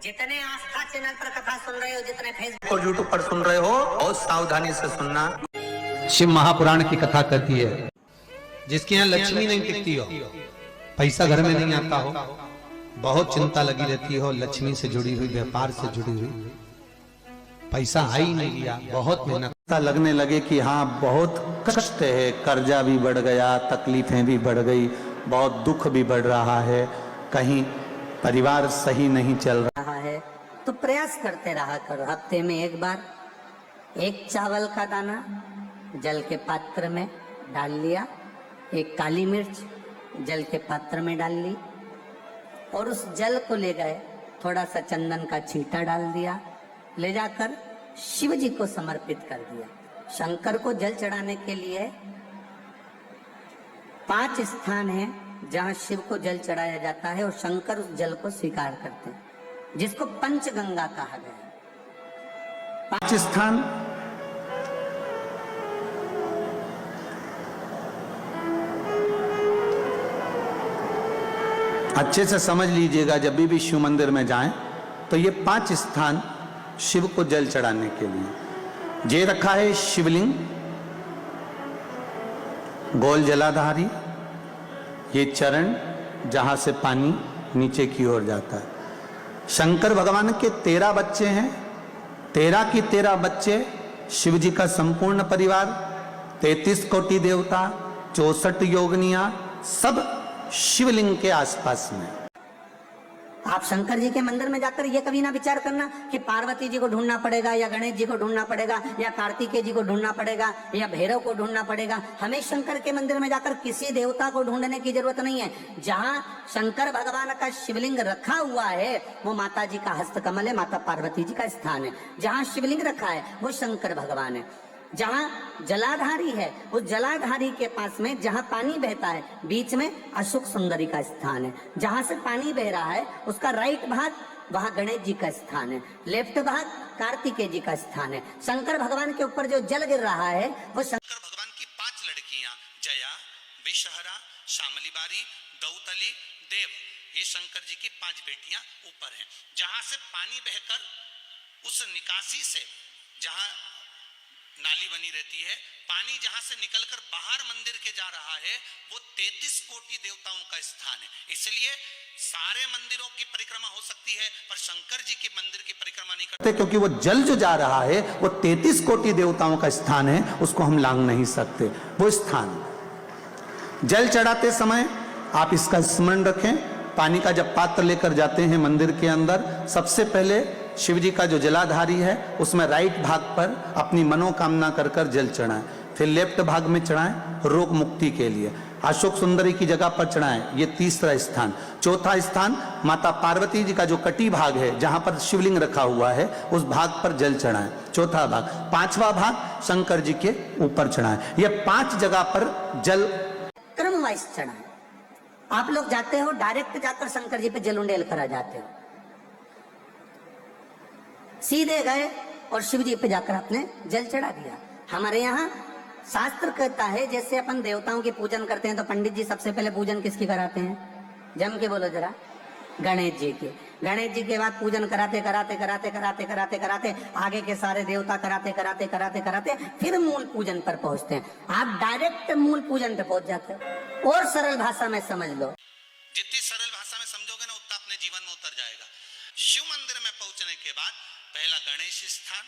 जितने आस्था चैनल पर कथा सुन रहे हो, जितने फेसबुक और यूट्यूब पर सुन रहे हो, बहुत सावधानी से सुनना। शिव महापुराण की कथा कहती है, जिसके यहाँ लक्ष्मी नहीं टिकती हो, पैसा घर में नहीं आता हो, बहुत चिंता लगी रहती हो, लक्ष्मी से जुड़ी हुई, व्यापार से जुड़ी हुई, पैसा आ ही नहीं गया, बहुत मेहनत लगने लगे कि हाँ बहुत कष्ट है, कर्जा भी बढ़ गया, तकलीफें भी बढ़ गई, बहुत दुख भी बढ़ रहा है, कहीं परिवार सही नहीं चल रहा है, तो प्रयास करते रहा करो। हफ्ते में एक बार एक चावल का दाना जल के पात्र में डाल लिया, एक काली मिर्च जल के पात्र में डाल ली, और उस जल को ले गए, थोड़ा सा चंदन का छींटा डाल दिया, ले जाकर शिव जी को समर्पित कर दिया। शंकर को जल चढ़ाने के लिए 5 स्थान हैं जहां शिव को जल चढ़ाया जाता है, और शंकर उस जल को स्वीकार करते हैं, जिसको पंचगंगा कहा गया है। 5 स्थान अच्छे से समझ लीजिएगा। जब भी शिव मंदिर में जाएं तो ये 5 स्थान शिव को जल चढ़ाने के लिए ये रखा है। शिवलिंग, गोल जलाधारी, ये चरण जहां से पानी नीचे की ओर जाता है। शंकर भगवान के 13 बच्चे हैं, 13 की 13 बच्चे, शिव जी का संपूर्ण परिवार, 33 कोटि देवता, 64 योगनियां, सब शिवलिंग के आसपास में। आप शंकर जी के मंदिर में जाकर ये कभी ना विचार करना कि पार्वती जी को ढूंढना पड़ेगा, या गणेश जी को ढूंढना पड़ेगा, या कार्तिकेय जी को ढूंढना पड़ेगा, या भैरव को ढूंढना पड़ेगा। हमें शंकर के मंदिर में जाकर किसी देवता को ढूंढने की जरूरत नहीं है। जहां शंकर भगवान का शिवलिंग रखा हुआ है वो माता जी का हस्तकमल है, माता पार्वती जी का स्थान है। जहां शिवलिंग रखा है वो शंकर भगवान है। जहां जलाधारी है उस जलाधारी के पास में जहां पानी बहता है, बीच में अशोक सुंदरी का स्थान है। जहां से पानी बह रहा है उसका राइट भाग, वहां गणेश जी का स्थान है, लेफ्ट भाग कार्तिकेय जी का स्थान है। शंकर भगवान के ऊपर जो जल गिर रहा है वो शंकर भगवान की 5 लड़कियां, जया, विषहरा, शामलीबारी, दौतली, देव, ये शंकर जी की 5 बेटियां ऊपर हैं। जहां से पानी बहकर उस निकासी से, जहां नाली बनी रहती है, पानी जहां से निकलकर बाहर मंदिर के जा रहा है, वो 33 कोटि देवताओं का स्थान है। इसलिए सारे मंदिरों की परिक्रमा हो सकती है, पर शंकर जी के मंदिर की परिक्रमा नहीं करते, क्योंकि वो जल जो जा रहा है वो 33 कोटि देवताओं का स्थान है, उसको हम लांग नहीं सकते। वो स्थान जल चढ़ाते समय आप इसका स्मरण रखें। पानी का जब पात्र लेकर जाते हैं मंदिर के अंदर, सबसे पहले शिव जी का जो जलाधारी है उसमें राइट भाग पर अपनी मनोकामना कर कर जल चढ़ाएं, फिर लेफ्ट भाग में चढ़ाएं रोग मुक्ति के लिए। अशोक सुंदरी की जगह पर चढ़ाएं, ये 3रा स्थान। 4था स्थान माता पार्वती जी का जो कटी भाग है जहां पर शिवलिंग रखा हुआ है उस भाग पर जल चढ़ाएं, 4था भाग। 5वां भाग शंकर जी के ऊपर चढ़ाएं। ये 5 जगह पर जल क्रम वाइज चढ़ाएं। आप लोग जाते हो डायरेक्ट जाकर शंकर जी पे जल उंडेल करा जाते हो, सीधे गए और शिव जी पे जाकर आपने जल चढ़ा दिया। हमारे यहाँ शास्त्र कहता है, जैसे अपन देवताओं की पूजन करते हैं तो पंडित जी सबसे पहले पूजन किसकी कराते हैं? जम के बोलो जरा, गणेश जी के। गणेश जी के बाद पूजन कराते कराते कराते कराते कराते कराते आगे के सारे देवता कराते कराते कराते कराते फिर मूल पूजन पर पहुंचते हैं। आप डायरेक्ट मूल पूजन पे पहुंच जाते हो। और सरल भाषा में समझ लो, जितनी सरल भाषा में समझोगे ना उतना अपने जीवन में उतर जाएगा। शिव मंदिर में पहुंचने के बाद पहला गणेश स्थान,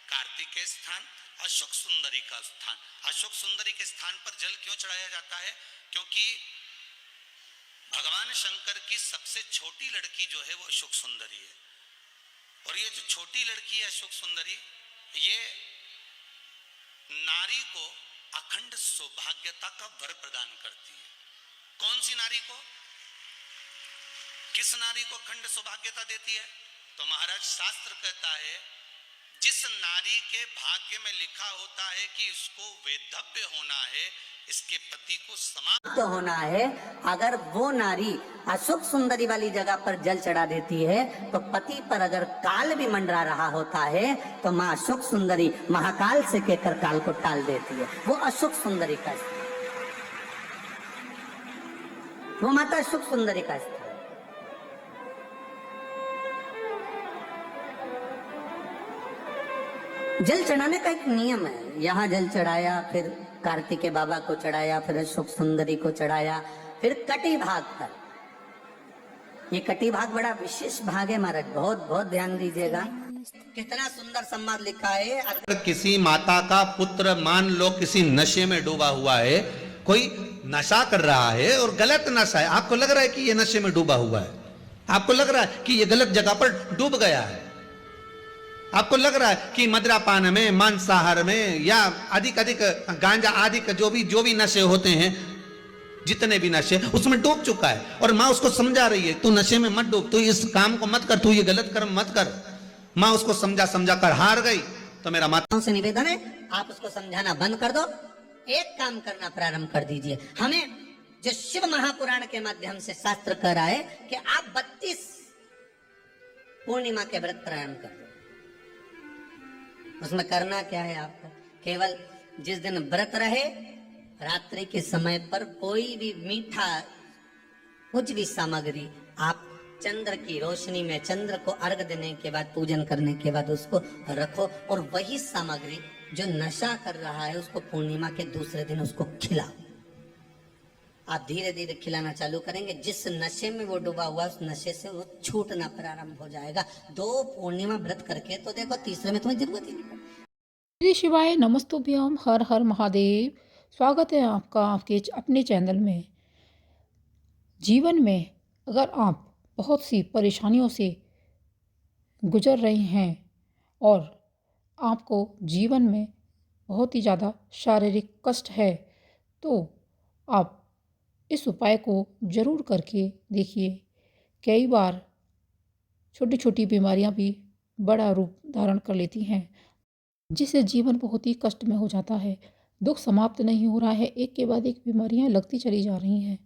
कार्तिकेय स्थान, अशोक सुंदरी का स्थान। अशोक सुंदरी के स्थान पर जल क्यों चढ़ाया जाता है? क्योंकि भगवान शंकर की सबसे छोटी लड़की जो है वो अशोक सुंदरी है, और ये जो छोटी लड़की है अशोक सुंदरी, ये नारी को अखंड सौभाग्यता का वर प्रदान करती है। कौन सी नारी को? किस नारी को अखंड सौभाग्यता देती है? तो महाराज शास्त्र कहता है, जिस नारी के भाग्य में लिखा होता है कि उसको वैधव्य होना है, इसके पति को समाप्त होना है, अगर वो नारी अशोक सुंदरी वाली जगह पर जल चढ़ा देती है तो पति पर अगर काल भी मंडरा रहा होता है तो माँ अशोक सुंदरी महाकाल से कहकर काल को टाल देती है। वो अशोक सुंदरी का स्थान, वो माता अशोक सुंदरी का स्थान। जल चढ़ाने का एक नियम है। यहाँ जल चढ़ाया, फिर कार्तिकेय बाबा को चढ़ाया, फिर अशोक सुंदरी को चढ़ाया, फिर कटी भाग पर। ये कटी भाग बड़ा विशेष भाग है महाराज, बहुत बहुत ध्यान दीजिएगा। कितना सुंदर संवाद लिखा है। अगर किसी माता का पुत्र मान लो किसी नशे में डूबा हुआ है, कोई नशा कर रहा है और गलत नशा है, आपको लग रहा है कि ये नशे में डूबा हुआ है, आपको लग रहा है कि ये गलत जगह पर डूब गया है, आपको लग रहा है कि मदिरापान में, मांसाहार में या अधिक अधिक गांजा आदि का जो भी नशे होते हैं, जितने भी नशे, उसमें डूब चुका है। और माँ उसको समझा रही है, तू नशे में मत डूब, तू इस काम को मत कर, तू ये गलत कर्म मत कर। माँ उसको समझा कर हार गई। तो मेरा माता से निवेदन है, आप उसको समझाना बंद कर दो, एक काम करना प्रारंभ कर दीजिए। हमें जो शिव महापुराण के माध्यम से शास्त्र कह रहा है कि आप 32 पूर्णिमा के व्रत प्रारंभ कर दो। उसमें करना क्या है आपको? केवल जिस दिन व्रत रहे, रात्रि के समय पर कोई भी मीठा, कुछ भी सामग्री आप चंद्र की रोशनी में, चंद्र को अर्घ देने के बाद, पूजन करने के बाद उसको रखो, और वही सामग्री जो नशा कर रहा है उसको पूर्णिमा के दूसरे दिन उसको खिलाओ। आप धीरे धीरे खिलाना चालू करेंगे, जिस नशे में वो डूबा हुआ उस नशे से वो छूटना प्रारंभ हो जाएगा। 2 पूर्णिमा व्रत करके तो देखो, तीसरे में तुम्हें जरूरत ही नहीं पड़ेगी। श्री शिवाय नमस्तुभ्यम, हर हर महादेव। स्वागत है आपका आपके अपने चैनल में। जीवन में अगर आप बहुत सी परेशानियों से गुजर रहे हैं और आपको जीवन में बहुत ही ज़्यादा शारीरिक कष्ट है, तो आप इस उपाय को ज़रूर करके देखिए। कई बार छोटी छोटी बीमारियां भी बड़ा रूप धारण कर लेती हैं, जिससे जीवन बहुत ही कष्ट में हो जाता है। दुख समाप्त नहीं हो रहा है, एक के बाद एक बीमारियां लगती चली जा रही हैं।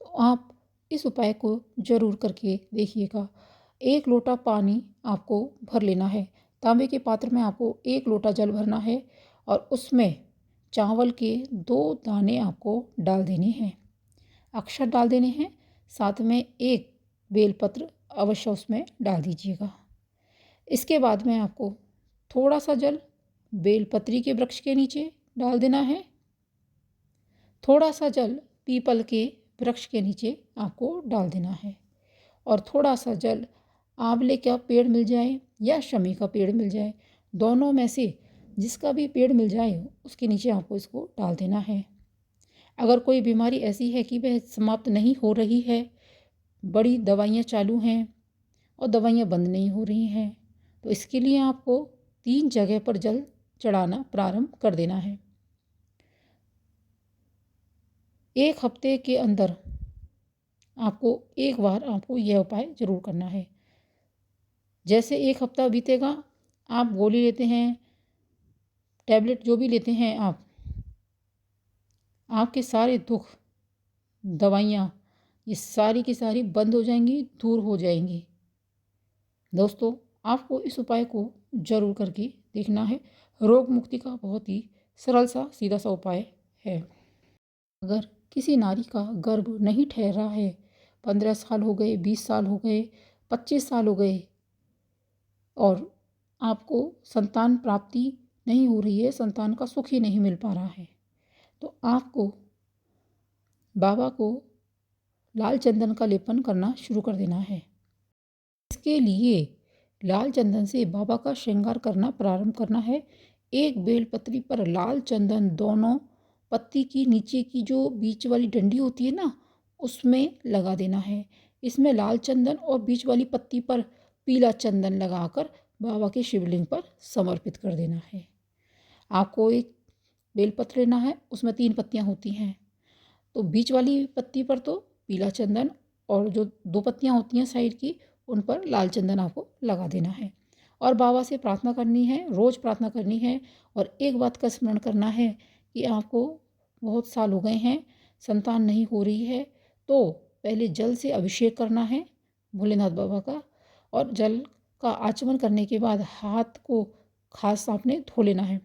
तो आप इस उपाय को ज़रूर करके देखिएगा। 1 लोटा पानी आपको भर लेना है। तांबे के पात्र में आपको 1 लोटा जल भरना है और उसमें चावल के 2 दाने आपको डाल देने हैं, अक्षर डाल देने हैं। साथ में 1 बेलपत्र अवश्य उसमें डाल दीजिएगा। इसके बाद में आपको थोड़ा सा जल बेलपत्री के वृक्ष के नीचे डाल देना है, थोड़ा सा जल पीपल के वृक्ष के नीचे आपको डाल देना है, और थोड़ा सा जल आंवले का पेड़ मिल जाए या शमी का पेड़ मिल जाए, दोनों में से जिसका भी पेड़ मिल जाए उसके नीचे आपको इसको डाल देना है। अगर कोई बीमारी ऐसी है कि वह समाप्त नहीं हो रही है, बड़ी दवाइयाँ चालू हैं और दवाइयाँ बंद नहीं हो रही हैं, तो इसके लिए आपको 3 जगह पर जल चढ़ाना प्रारंभ कर देना है। 1 हफ्ते के अंदर आपको एक बार आपको यह उपाय ज़रूर करना है। जैसे 1 हफ्ता बीतेगा, आप गोली लेते हैं, टैबलेट जो भी लेते हैं आप, आपके सारे दुख, दवाइयाँ, ये सारी की सारी बंद हो जाएंगी, दूर हो जाएंगी। दोस्तों, आपको इस उपाय को ज़रूर करके देखना है। रोग मुक्ति का बहुत ही सरल सा सीधा सा उपाय है। अगर किसी नारी का गर्भ नहीं ठहरा है, 15 साल हो गए, 20 साल हो गए, 25 साल हो गए और आपको संतान प्राप्ति नहीं हो रही है, संतान का सुख ही नहीं मिल पा रहा है, तो आपको बाबा को लाल चंदन का लेपन करना शुरू कर देना है। इसके लिए लाल चंदन से बाबा का श्रृंगार करना प्रारंभ करना है। 1 बेलपत्री पर लाल चंदन दोनों पत्ती की नीचे की जो बीच वाली डंडी होती है ना, उसमें लगा देना है। इसमें लाल चंदन और बीच वाली पत्ती पर पीला चंदन लगाकर बाबा के शिवलिंग पर समर्पित कर देना है। आपको 1 बेलपत्र लेना है, उसमें 3 पत्तियां होती हैं, तो बीच वाली पत्ती पर तो पीला चंदन और जो 2 पत्तियां होती हैं साइड की, उन पर लाल चंदन आपको लगा देना है और बाबा से प्रार्थना करनी है, रोज़ प्रार्थना करनी है। और एक बात का स्मरण करना है कि आपको बहुत साल हो गए हैं, संतान नहीं हो रही है, तो पहले जल से अभिषेक करना है भोलेनाथ बाबा का, और जल का आचमन करने के बाद हाथ को खास आपने धो लेना है।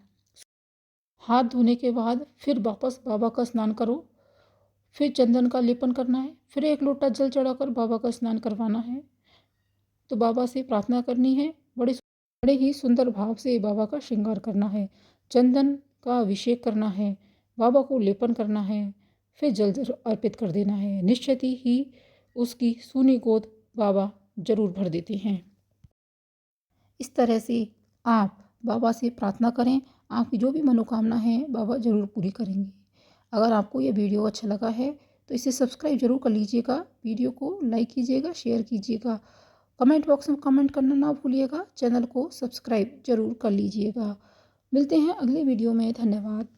हाथ धोने के बाद फिर वापस बाबा का स्नान करो, फिर चंदन का लेपन करना है, फिर 1 लोटा जल चढ़ाकर बाबा का स्नान करवाना है। तो बाबा से प्रार्थना करनी है, बड़ी बड़े ही सुंदर भाव से बाबा का श्रृंगार करना है। चंदन का अभिषेक करना है, बाबा को लेपन करना है, फिर जल अर्पित कर देना है। निश्चित ही उसकी सूनी गोद बाबा जरूर भर देते हैं। इस तरह से आप बाबा से प्रार्थना करें, आपकी जो भी मनोकामना है बाबा जरूर पूरी करेंगे। अगर आपको यह वीडियो अच्छा लगा है तो इसे सब्सक्राइब जरूर कर लीजिएगा, वीडियो को लाइक कीजिएगा, शेयर कीजिएगा, कमेंट बॉक्स में कमेंट करना ना भूलिएगा, चैनल को सब्सक्राइब जरूर कर लीजिएगा। मिलते हैं अगले वीडियो में। धन्यवाद।